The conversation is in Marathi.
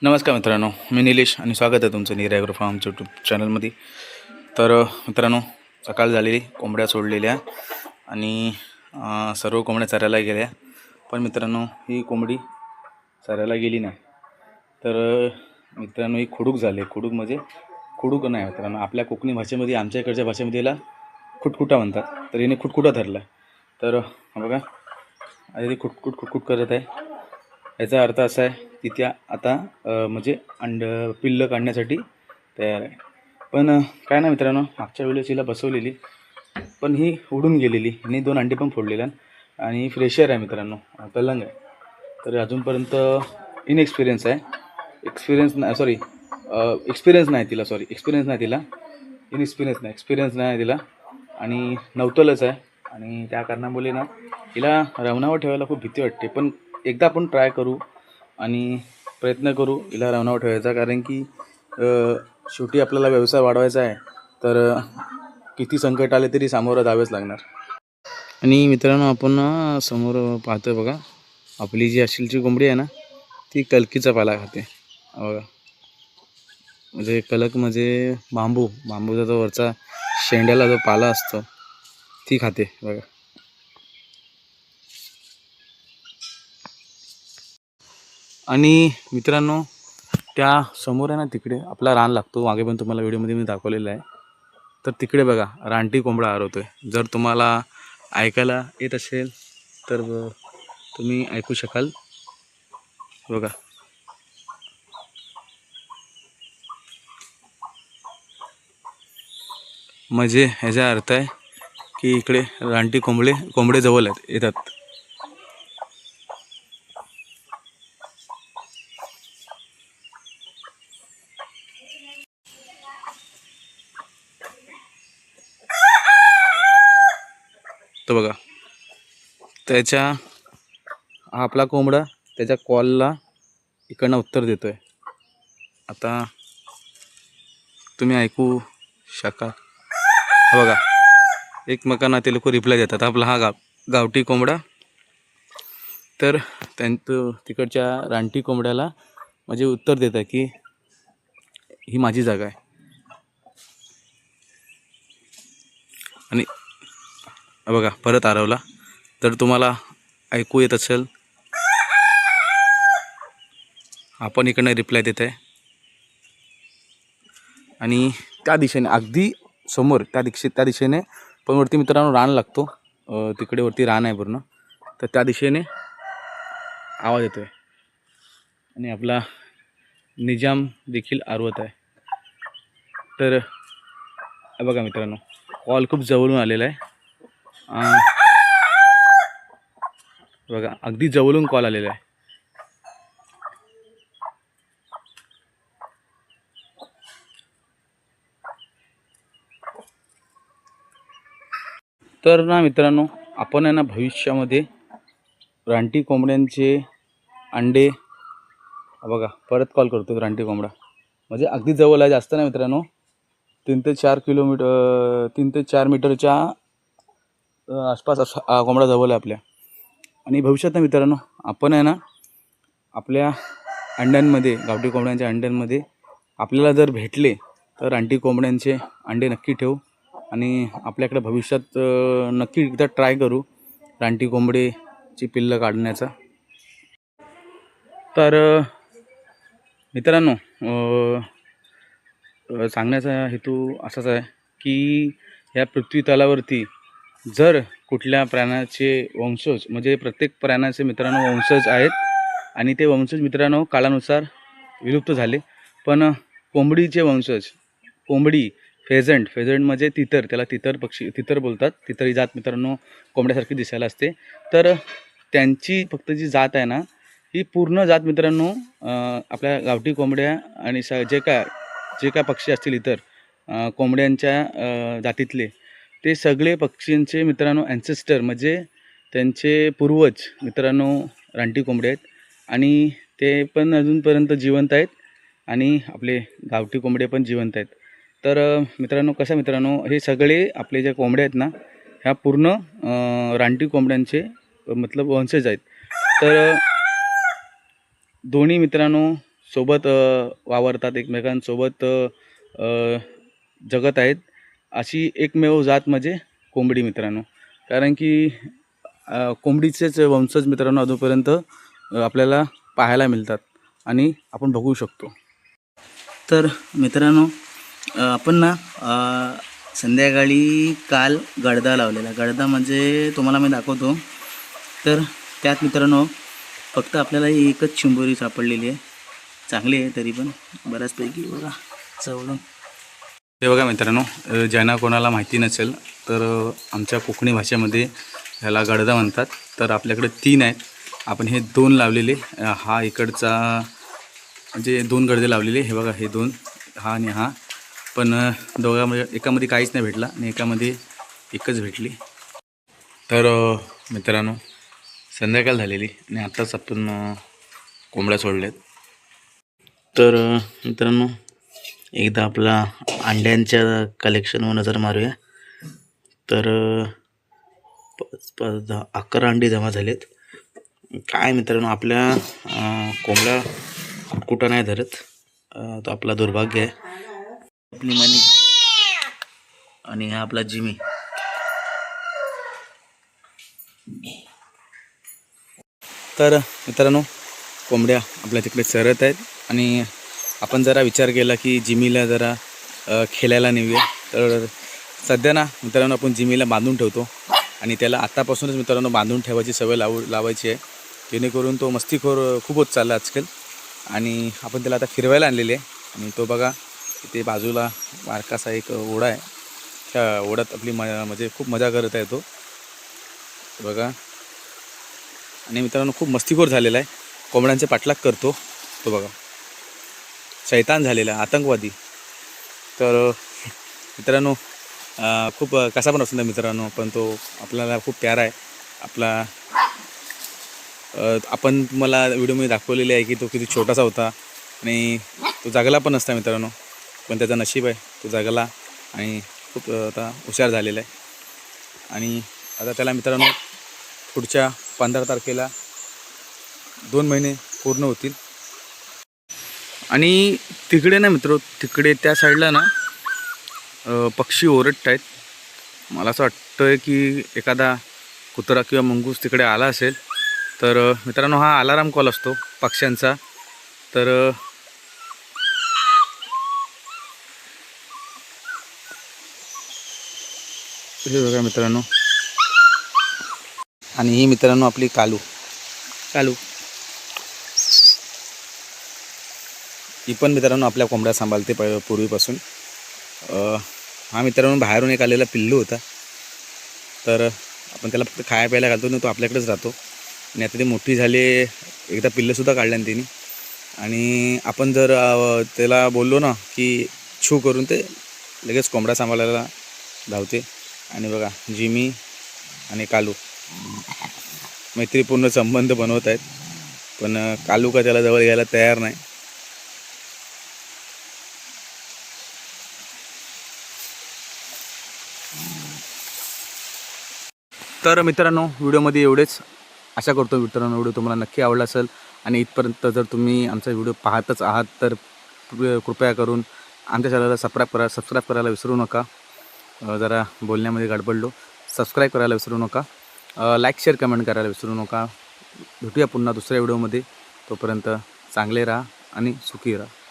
नमस्कार मित्रांनो, मी निलेश आणि स्वागत आहे तुमचं नीर ॲग्रो फार्मच्या यूट्यूब चॅनलमध्ये. तर मित्रांनो, सकाळ झालेली, कोंबड्या सोडलेल्या आणि सर्व कोंबड्या चरायला गेल्या. पण मित्रांनो, ही कोंबडी चरायला गेली नाही. तर मित्रांनो, ही खुडूक झाली. खुडूक म्हणजे खुडूक नाही मित्रांनो, आपल्या कोकणी भाषेमध्ये, आमच्या इकडच्या भाषेमध्ये याला खुटखुटा म्हणतात. तर हिने खुटखुटा धरला. तर बघा, आता ती खुटखुट करत आहे. याचा अर्थ असा आहे की त्या आता म्हणजे पिल्लं काढण्यासाठी तयार आहे. पण काय ना मित्रांनो, मागच्या वेळेस हिला बसवलेली, पण ही उडून गेलेली. हिने 2 अंडे पण फोडलेल्या आणि फ्रेशर आहे मित्रांनो, तलंग आहे. तर अजूनपर्यंत इनएक्सपिरियन्स आहे. एक्सपिरियन्स नाही तिला. एक्सपिरियन्स नाही तिला आणि नवतलच आहे. आणि त्या कारणामुळे ना हिला रवणावर ठेवायला खूप भीती वाटते. पण एकदा आपण ट्राय करू आणि प्रयत्न करू हिला रवणावर ठेवायचा, कारण की शेवटी आपल्याला व्यवसाय वाढवायचा आहे. तर किती संकट आले तरी सामोरं जावेच लागणार. आणि मित्रांनो, आपण समोर पाहतोय बघा, आपली जी आशिलची कोंबडी आहे ना, ती कलकीचा पाला खाते बघा. म्हणजे कलक म्हणजे बांबूचा जो वरचा शेंड्याला जो पाला असतो ती खाते बघा. आणि मित्रांनो, त्या समोर आहे ना, तिकडे आपला रान लागतो. मागे पण तुम्हाला व्हिडिओमध्ये मी दाखवलेलं आहे. तर तिकडे बघा, रानटी कोंबडा आरवतोय. जर तुम्हाला ऐकायला येत असेल तर तुम्ही ऐकू शकाल बघा. म्हणजे ह्याचा अर्थ आहे की इकडे रानटी कोंबडे जवळ येतात. तो बघा, त्याच्या आपला कोंबडा त्याच्या कॉलला इकडनं उत्तर देतोय. आता तुम्ही ऐकू शकाल बघा. एकमेकांना ते लोक रिप्लाय देतात. आपला हा गावठी कोंबडा तर तिकडच्या रानटी कोंबड्याला म्हणजे उत्तर देत आहे की ही माझी जागा आहे. आणि बघा, परत आरवला. तर तुम्हाला ऐकू येत असेल, आपण इकडनं रिप्लाय देत आहे. आणि त्या दिशेने अगदी समोर त्या दिशेने पण वरती मित्रांनो रान लागतो. तिकडे वरती रान आहे पूर्ण. तर त्या दिशेने आवाज येतोय आणि आपला निजाम देखील आरवत आहे. तर बघा मित्रांनो, कॉल खूप जवळून आलेला आहे. बघा, अगदी जवळून कॉल आलेला आहे. तर ना मित्रांनो, आपण आहे ना भविष्यामध्ये रानटी कोंबड्यांचे अंडे बघा, परत कॉल करतो. रानटी कोंबडा म्हणजे अगदी जवळ आहे, जास्त नाही मित्रांनो. 3 ते 4 मीटरच्या आसपास कोंबडा जवळ आहे आपल्या. आणि भविष्यात ना मित्रांनो, आपण आहे ना आपल्या अंड्यांमध्ये, गावठी कोंबड्यांच्या अंड्यांमध्ये आपल्याला जर भेटले तर रानटी कोंबड्यांचे अंडे नक्की ठेवू. आणि आपल्याकडे भविष्यात नक्की एकदा ट्राय करू रानटी कोंबडीची पिल्लं काढण्याचा. तर मित्रांनो, सांगण्याचा हेतू असाच आहे की या पृथ्वी तलावरती जर कुठल्या प्राण्याचे वंशज, म्हणजे प्रत्येक प्राण्याचे मित्रांनो वंशज आहेत आणि ते वंशज मित्रांनो काळानुसार विलुप्त झाले. पण कोंबडीचे वंशज, कोंबडी, फेझंट म्हणजे तितर, त्याला तितर बोलतात. तितर ही जात मित्रांनो कोंबड्यासारखी दिसायला असते. तर त्यांची फक्त जी जात आहे ना, ही पूर्ण जात मित्रांनो आपल्या गावठी कोंबड्या आणि जे काय पक्षी असतील इतर कोंबड्यांच्या जातीतले, ते सगळे पक्षींचे मित्रांनो ॲन्सेस्टर, म्हणजे त्यांचे पूर्वज मित्रांनो रानटी कोंबडे आहेत. आणि ते पण अजूनपर्यंत जिवंत आहेत आणि आपले गावठी कोंबडे पण जिवंत आहेत. तर मित्रांनो, कसं मित्रांनो, हे सगळे आपले जे कोंबडे आहेत ना, ह्या पूर्ण रानटी कोंबड्यांचे मतलब वंशज आहेत. तर दोन्ही मित्रांनो सोबत वावरतात, एकमेकांसोबत जगत आहेत. अशी एकमेव जात म्हणजे कोंबडी मित्रांनो. कारण की कोंबडीचेच वंशज मित्रांनो अजूनपर्यंत आपल्याला पाहायला मिळतात आणि आपण बघू शकतो. तर मित्रांनो आपण ना संध्याकाळी काल गडदा लावलेला. गडदा म्हणजे तुम्हाला मी दाखवतो. तर त्यात मित्रांनो फक्त आपल्याला एकच चिंबोरी सापडलेली आहे. चांगली आहे तरी पण बऱ्याचपैकी बघा जवळून. हे बघा मित्रांनो, ज्यांना कोणाला माहिती नसेल तर आमच्या कोकणी भाषेमध्ये ह्याला गडदा म्हणतात. तर आपल्याकडे 3 आहेत. आपण हे 2 लावलेले. हा इकडचा म्हणजे 2 गडदे लावलेले. हे बघा हे 2, हा आणि हा. पण दोघांमध्ये एकामध्ये काहीच नाही भेटला आणि एकामध्ये एकच भेटली. तर मित्रांनो संध्याकाळ झालेली आणि आत्ताच आपण कोंबड्या सोडल्यात. तर मित्रांनो एकदा आपला अंड्यांच्या कलेक्शनवर नजर मारूया. तर 11 अंडी जमा झालेत. काय मित्रांनो आपल्या कोंबड्या कुठं नाही धरत. तो आपला दुर्भाग्य आहे. आपली मनी आणि हा आपला जिमी. तर मित्रांनो कोंबड्या आपल्या तिकडे चरत आहेत आणि आपण जरा विचार केला की जिमीला जरा खेळायला नेऊया. तर सध्या ना मित्रांनो आपण जिमीला बांधून ठेवतो आणि त्याला आत्तापासूनच मित्रांनो बांधून ठेवायची सवय लावायची आहे, जेणेकरून तो मस्तीखोर खूप होत चालला आजकाल. आणि आपण त्याला आता फिरवायला आणलेले आहे. आणि तो बघा इथे बाजूला बारकासा एक ओढा आहे. त्या ओढ्यात आपली म्हणजे खूप मजा करत आहे तो बघा. आणि मित्रांनो खूप मस्तीखोर झालेला आहे. कोंबड्यांचे पाठलाग करतो तो बघा. शैतान झालेला आतंकवादी. तर मित्रांनो खूप कसा पण असतो ना मित्रांनो, पण तो आपल्याला खूप प्यारा आहे आपला. आपण तुम्हाला व्हिडिओमध्ये दाखवलेले आहे की तो किती छोटासा होता आणि तो जगला पण नसता मित्रांनो, पण त्याचा नशीब आहे तो जगला आणि खूप आता हुशार झालेला आहे. आणि आता त्याला मित्रांनो पुढच्या 15 तारखेला 2 महिने पूर्ण होतील. आणि तिकडे ना मित्र, तिकडे त्या साईडला ना पक्षी ओरडत आहेत. मला असं वाटतं की एखादा कुत्रा किंवा मंगूस तिकडे आला असेल. तर मित्रांनो हा अलाराम कॉल असतो पक्ष्यांचा. तर हे बघा मित्रांनो. आणि ही मित्रांनो आपली कालू. ही पण मित्रांनो आपल्या कोंबड्या सांभाळते पूर्वीपासून. हा मित्रांनो बाहेरून एक आलेला पिल्लू होता. तर आपण त्याला फक्त खाया प्यायला घालतो ना, तो आपल्याकडेच राहतो. आणि आता ते मोठी झाली, एकदा पिल्लंसुद्धा काढल्यान तिने. आणि आपण जर त्याला बोललो ना की छू करून, ते लगेच कोंबडा सांभाळायला धावते. आणि बघा जिमी आणि कालू मैत्रीपूर्ण संबंध बनवत आहेत. पण कालू का त्याला जवळ घ्यायला तयार नाही. तर मित्रांनो व्हिडिओमध्ये एवढेच. आशा करतो मित्रांनो व्हिडिओ तुम्हाला नक्की आवडला असेल. आणि इथपर्यंत जर तुम्ही आमचा व्हिडिओ पाहतच आहात तर कृपया करून आमच्या चॅनलला सबस्क्राईब करायला विसरू नका. जरा बोलण्यामध्ये गडबडलो. सबस्क्राईब करायला विसरू नका. लाईक शेअर कमेंट करायला विसरू नका. भेटूया पुन्हा दुसऱ्या व्हिडिओमध्ये. तोपर्यंत चांगले राहा आणि सुखी राहा.